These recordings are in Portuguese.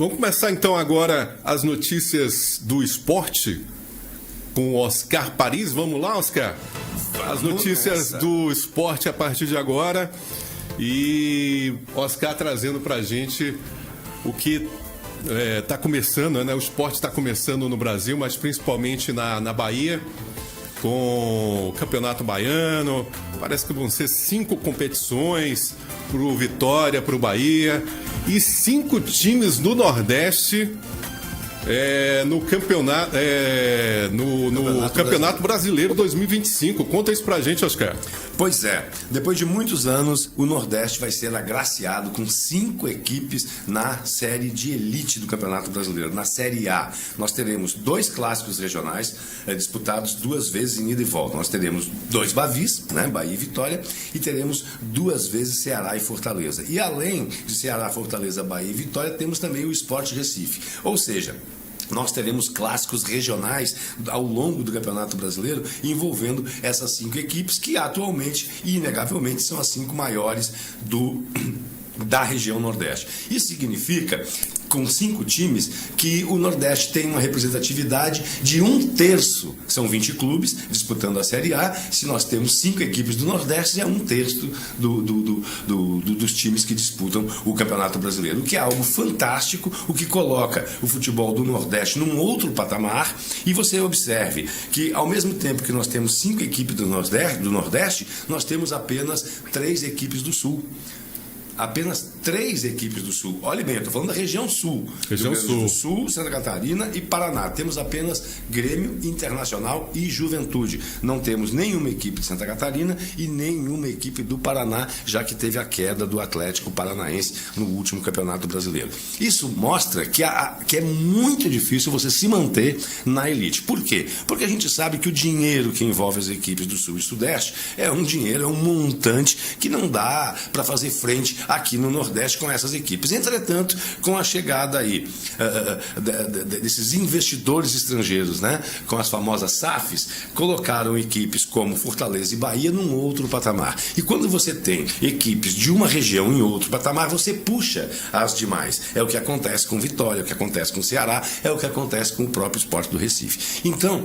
Vamos começar então agora as notícias do esporte com o Oscar Paris. Vamos lá, Oscar? As notícias do esporte a partir de agora. E Oscar trazendo pra gente o que está começando, né? O esporte está começando no Brasil, mas principalmente na Bahia, com o Campeonato Baiano. Parece que vão ser 5 competições para o Vitória, para o Bahia, e 5 times do Nordeste no campeonato, Campeonato Brasileiro 2025. Conta isso pra gente, Oscar. Pois é, depois de muitos anos, o Nordeste vai ser agraciado com 5 equipes na série de elite do Campeonato Brasileiro, na Série A. Nós teremos 2 clássicos regionais disputados 2 vezes em ida e volta. Nós teremos 2 Bavis, né, Bahia e Vitória, e teremos 2 vezes Ceará e Fortaleza. E além de Ceará, Fortaleza, Bahia e Vitória, temos também o Sport Recife. Ou seja, nós teremos clássicos regionais ao longo do Campeonato Brasileiro envolvendo essas 5 equipes que atualmente e inegavelmente são as 5 maiores da região Nordeste. Isso significa, com 5 times, que o Nordeste tem uma representatividade de 1/3. São 20 clubes disputando a Série A. Se nós temos 5 equipes do Nordeste, é 1/3 dos times que disputam o Campeonato Brasileiro, o que é algo fantástico, o que coloca o futebol do Nordeste num outro patamar. E você observe que, ao mesmo tempo que nós temos 5 equipes do Nordeste, nós temos apenas 3 equipes do Sul. Apenas 3 equipes do Sul. Olhe bem, eu estou falando da região Sul. Região Sul. Sul, Santa Catarina e Paraná. Temos apenas Grêmio, Internacional e Juventude. Não temos nenhuma equipe de Santa Catarina e nenhuma equipe do Paraná, já que teve a queda do Atlético Paranaense no último Campeonato Brasileiro. Isso mostra que é muito difícil você se manter na elite. Por quê? Porque a gente sabe que o dinheiro que envolve as equipes do Sul e Sudeste é um montante que não dá para fazer frente aqui no Nordeste com essas equipes. Entretanto, com a chegada aí desses investidores estrangeiros, né, com as famosas SAFs, colocaram equipes como Fortaleza e Bahia num outro patamar. E quando você tem equipes de uma região em outro patamar, você puxa as demais. É o que acontece com Vitória, é o que acontece com Ceará, é o que acontece com o próprio Sport do Recife. Então,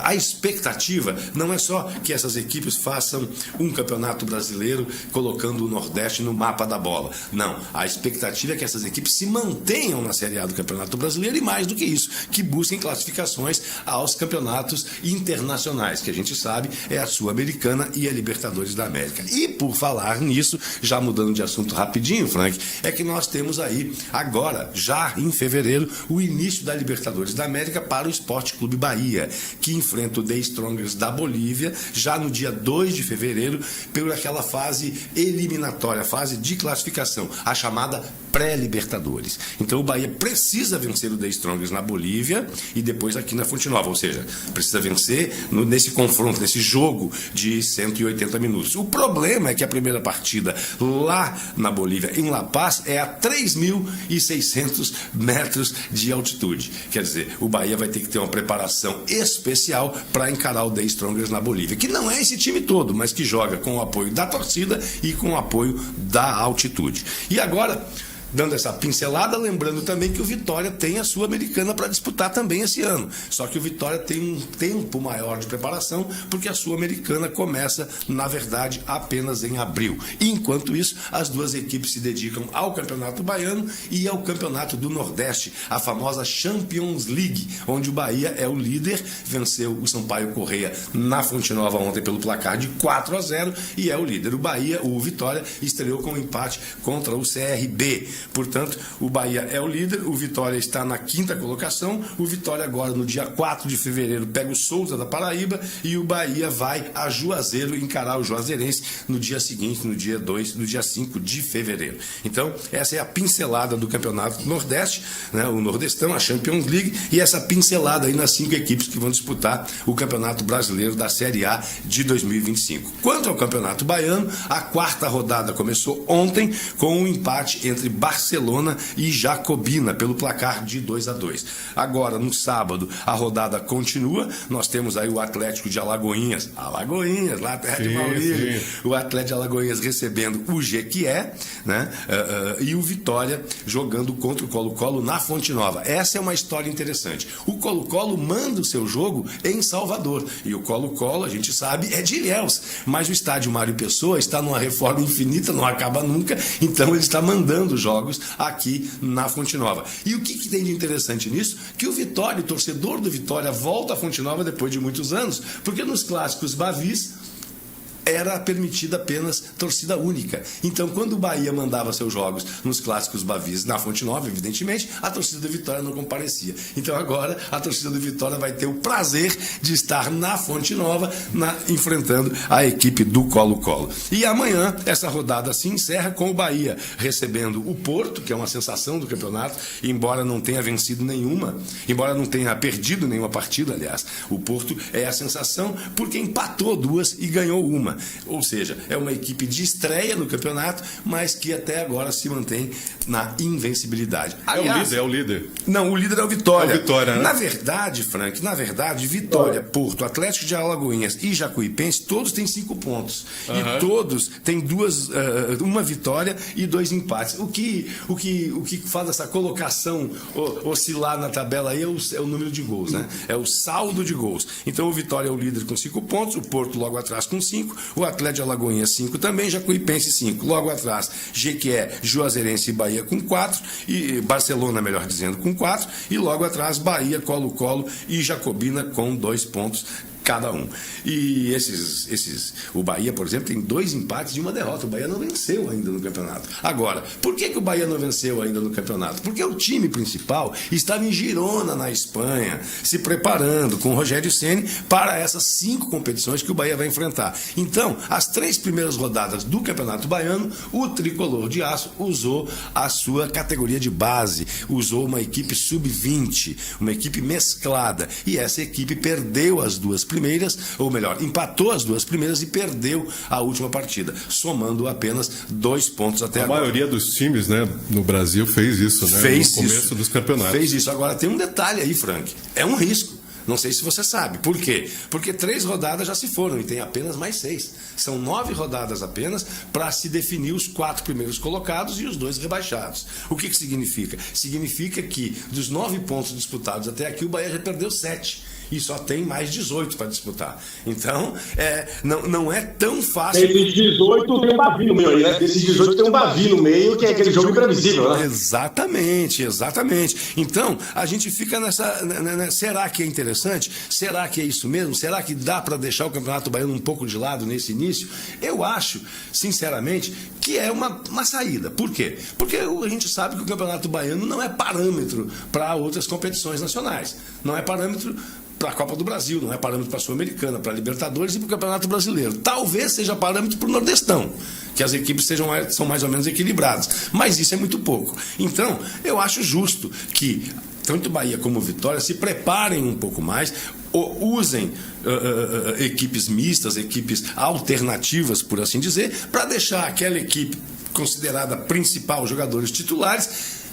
a expectativa não é só que essas equipes façam um campeonato brasileiro colocando o Nordeste no mapa da bola. Não, a expectativa é que essas equipes se mantenham na Série A do Campeonato Brasileiro e, mais do que isso, que busquem classificações aos campeonatos internacionais, que a gente sabe é a Sul-Americana e a Libertadores da América. E por falar nisso, já mudando de assunto rapidinho, Frank, é que nós temos aí agora, já em fevereiro, o início da Libertadores da América para o Sport Clube Bahia, que enfrenta o The Strongers da Bolívia já no dia 2 de fevereiro, por aquela fase eliminatória, fase de classificação, a chamada pré-Libertadores. Então o Bahia precisa vencer o The Strongers na Bolívia e depois aqui na Fonte Nova, ou seja, precisa vencer nesse confronto, nesse jogo de 180 minutos. O problema é que a primeira partida lá na Bolívia, em La Paz, é a 3.600 metros de altitude. Quer dizer, o Bahia vai ter que ter uma preparação especial para encarar o The Strongers na Bolívia, que não é esse time todo, mas que joga com o apoio da torcida e com o apoio da altitude. E agora, dando essa pincelada, lembrando também que o Vitória tem a Sul-Americana para disputar também esse ano. Só que o Vitória tem um tempo maior de preparação, porque a Sul-Americana começa, na verdade, apenas em abril. E, enquanto isso, as 2 equipes se dedicam ao Campeonato Baiano e ao Campeonato do Nordeste, a famosa Champions League, onde o Bahia é o líder, venceu o Sampaio Corrêa na Fonte Nova ontem pelo placar de 4-0 e é o líder. O Vitória, estreou com um empate contra o CRB. Portanto, o Bahia é o líder, o Vitória está na 5ª colocação, o Vitória agora no dia 4 de fevereiro pega o Souza da Paraíba e o Bahia vai a Juazeiro encarar o Juazeirense no dia seguinte, no dia 5 de fevereiro. Então, essa é a pincelada do Campeonato Nordeste, né, o Nordestão, a Champions League, e essa pincelada aí nas 5 equipes que vão disputar o Campeonato Brasileiro da Série A de 2025. Quanto ao Campeonato Baiano, a 4ª rodada começou ontem com um empate entre Barcelona e Jacobina, pelo placar de 2-2. Agora, no sábado, a rodada continua. Nós temos aí o Atlético de Alagoinhas, lá perto de Maurílio, o Atlético de Alagoinhas recebendo o Jequié, né? E o Vitória jogando contra o Colo-Colo na Fonte Nova. Essa é uma história interessante. O Colo-Colo manda o seu jogo em Salvador, e o Colo-Colo, a gente sabe, é de Ilhéus, mas o estádio Mário Pessoa está numa reforma infinita, não acaba nunca, então ele está mandando jogos aqui na Fonte Nova. E o que tem de interessante nisso? Que o Vitória, o torcedor do Vitória, volta à Fonte Nova depois de muitos anos, porque nos clássicos Bavis era permitida apenas torcida única. Então, quando o Bahia mandava seus jogos nos clássicos Bavis na Fonte Nova, evidentemente, a torcida do Vitória não comparecia. Então, agora, a torcida do Vitória vai ter o prazer de estar na Fonte Nova, enfrentando a equipe do Colo-Colo. E amanhã, essa rodada se encerra com o Bahia recebendo o Porto, que é uma sensação do campeonato, embora não tenha vencido nenhuma, embora não tenha perdido nenhuma partida, aliás. O Porto é a sensação porque empatou 2 e ganhou uma. Ou seja, é uma equipe de estreia no campeonato, mas que até agora se mantém na invencibilidade. Aliás, é o líder. Não, o líder é o Vitória. É o Vitória, né? Na verdade, Frank, Vitória, Porto, Atlético de Alagoinhas e Jacuipense, todos têm 5 pontos. E todos têm uma vitória e 2 empates. O que faz essa colocação oscilar na tabela aí é o número de gols, né? É o saldo de gols. Então o Vitória é o líder com 5 pontos, o Porto logo atrás com 5, o Atlético de Alagoinhas 5 também, Jacuipense 5. Logo atrás, Jequié, Juazeirense e Bahia com 4, e Barcelona, melhor dizendo, com 4, e logo atrás, Bahia, Colo-Colo e Jacobina com 2 pontos cada um. E o Bahia, por exemplo, tem 2 empates e 1 derrota. O Bahia não venceu ainda no campeonato. Agora, por que o Bahia não venceu ainda no campeonato? Porque o time principal estava em Girona, na Espanha, se preparando com o Rogério Ceni para essas 5 competições que o Bahia vai enfrentar. Então, as 3 primeiras rodadas do Campeonato Baiano, o Tricolor de Aço usou a sua categoria de base, usou uma equipe sub-20, uma equipe mesclada, e essa equipe perdeu as 2 primeiras, ou melhor, empatou as 2 primeiras e perdeu a última partida, somando apenas 2 pontos até agora. A maioria dos times, né, no Brasil fez isso, né? No começo dos campeonatos. Fez isso. Agora tem um detalhe aí, Frank. É um risco. Não sei se você sabe. Por quê? Porque 3 rodadas já se foram e tem apenas mais 6. São 9 rodadas apenas para se definir os 4 primeiros colocados e os 2 rebaixados. O que significa? Significa que dos 9 pontos disputados até aqui, o Bahia já perdeu 7. E só tem mais 18 para disputar. Então, não é tão fácil. Esses 18 tem um Bavi no meio aí, né? Esses 18 tem um Bavi no meio, que é aquele jogo imprevisível, né? Exatamente. Então, a gente fica nessa. Será que é interessante? Será que é isso mesmo? Será que dá para deixar o Campeonato Baiano um pouco de lado nesse início? Eu acho, sinceramente, que é uma saída. Por quê? Porque a gente sabe que o Campeonato Baiano não é parâmetro para outras competições nacionais. Não é parâmetro para a Copa do Brasil, não é parâmetro para a Sul-Americana, para a Libertadores e para o Campeonato Brasileiro. Talvez seja parâmetro para o Nordestão, que as equipes são mais ou menos equilibradas, mas isso é muito pouco. Então, eu acho justo que tanto Bahia como Vitória se preparem um pouco mais, usem equipes mistas, equipes alternativas, por assim dizer, para deixar aquela equipe considerada principal, jogadores titulares,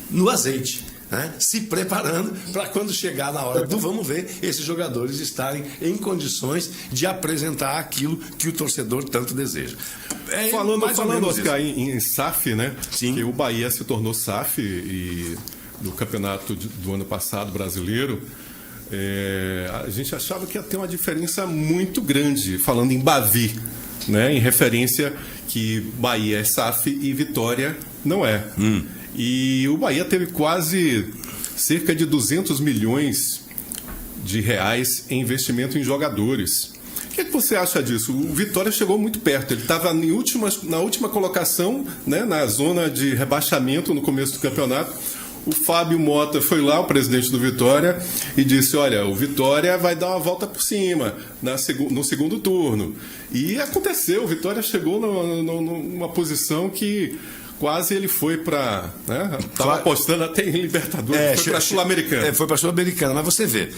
no azeite. Né? Se preparando para quando chegar na hora do vamos ver, esses jogadores estarem em condições de apresentar aquilo que o torcedor tanto deseja. Falando Oscar, em SAF, né? Sim. Que o Bahia se tornou SAF e no campeonato do ano passado brasileiro, a gente achava que ia ter uma diferença muito grande, falando em Bavi, né? Em referência que Bahia é SAF e Vitória não é. E o Bahia teve quase cerca de 200 milhões de reais em investimento em jogadores. O que você acha disso? O Vitória chegou muito perto. Ele estava na última colocação, né, na zona de rebaixamento no começo do campeonato. O Fábio Mota foi lá, o presidente do Vitória, e disse: olha, o Vitória vai dar uma volta por cima no segundo turno. E aconteceu, o Vitória chegou numa posição que quase ele foi para, né? Tava apostando até em Libertadores, foi para a Sul-Americana. Foi para a Sul-Americana, mas você vê,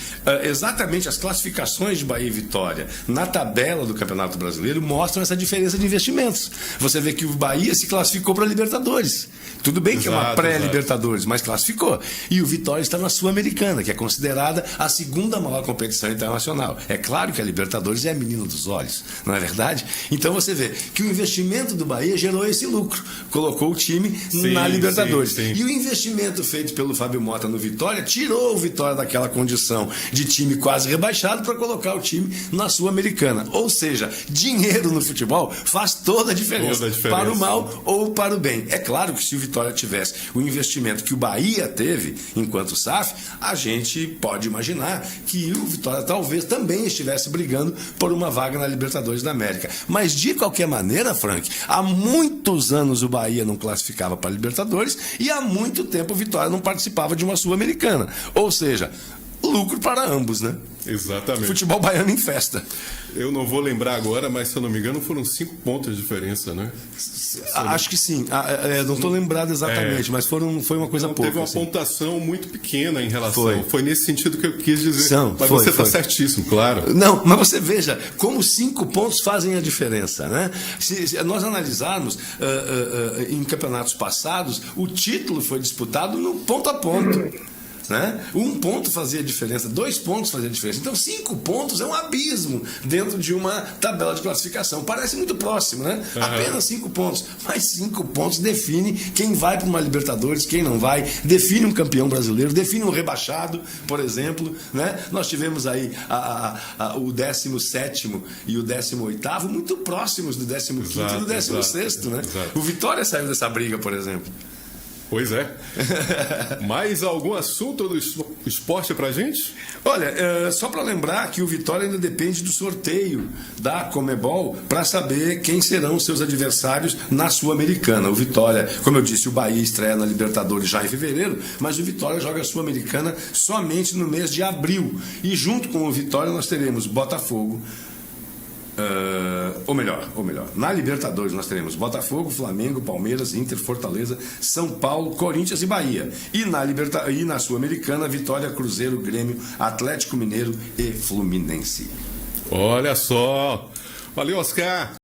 exatamente as classificações de Bahia e Vitória na tabela do Campeonato Brasileiro mostram essa diferença de investimentos. Você vê que o Bahia se classificou para a Libertadores. Tudo bem que é uma pré-Libertadores, mas classificou. E o Vitória está na Sul-Americana, que é considerada a segunda maior competição internacional. É claro que a Libertadores é a menina dos olhos, não é verdade? Então você vê que o investimento do Bahia gerou esse lucro, colocou o time na Libertadores. Sim. E o investimento feito pelo Fábio Mota no Vitória tirou o Vitória daquela condição de time quase rebaixado para colocar o time na Sul-Americana. Ou seja, dinheiro no futebol faz toda a diferença, para o mal ou para o bem. É claro que se o Vitória tivesse o investimento que o Bahia teve enquanto SAF, a gente pode imaginar que o Vitória talvez também estivesse brigando por uma vaga na Libertadores da América. Mas de qualquer maneira, Frank, há muitos anos o Bahia não classificava para a Libertadores e há muito tempo o Vitória não participava de uma Sul-Americana. Ou seja, lucro para ambos, né? Exatamente. Futebol baiano em festa. Eu não vou lembrar agora, mas se eu não me engano foram 5 pontos de diferença, né? Acho que sim. Não estou lembrado exatamente, mas foi uma coisa pouca. Teve uma pontuação muito pequena em relação. Foi nesse sentido que eu quis dizer. Mas você está certíssimo, claro. Não, mas você veja como 5 pontos fazem a diferença, né? Se nós analisarmos em campeonatos passados, o título foi disputado no ponto a ponto. Né? 1 ponto fazia diferença, 2 pontos fazia diferença. Então 5 pontos é um abismo dentro de uma tabela de classificação. Parece muito próximo, né? Apenas 5 pontos. Mas 5 pontos define quem vai para uma Libertadores, quem não vai, define um campeão brasileiro, define um rebaixado, por exemplo, né? Nós tivemos aí o 17º e o 18º muito próximos do 15º e do 16º, né? O Vitória saiu dessa briga, por exemplo. Pois é. Mais algum assunto do esporte pra gente? Olha, só para lembrar que o Vitória ainda depende do sorteio da Conmebol para saber quem serão os seus adversários na Sul-Americana. O Vitória, como eu disse, o Bahia estreia na Libertadores já em fevereiro, mas o Vitória joga a Sul-Americana somente no mês de abril. E junto com o Vitória nós teremos Botafogo. Ou melhor, na Libertadores nós teremos Botafogo, Flamengo, Palmeiras, Inter, Fortaleza, São Paulo, Corinthians e Bahia. E na Sul-Americana, Vitória, Cruzeiro, Grêmio, Atlético Mineiro e Fluminense. Olha só. Valeu, Oscar.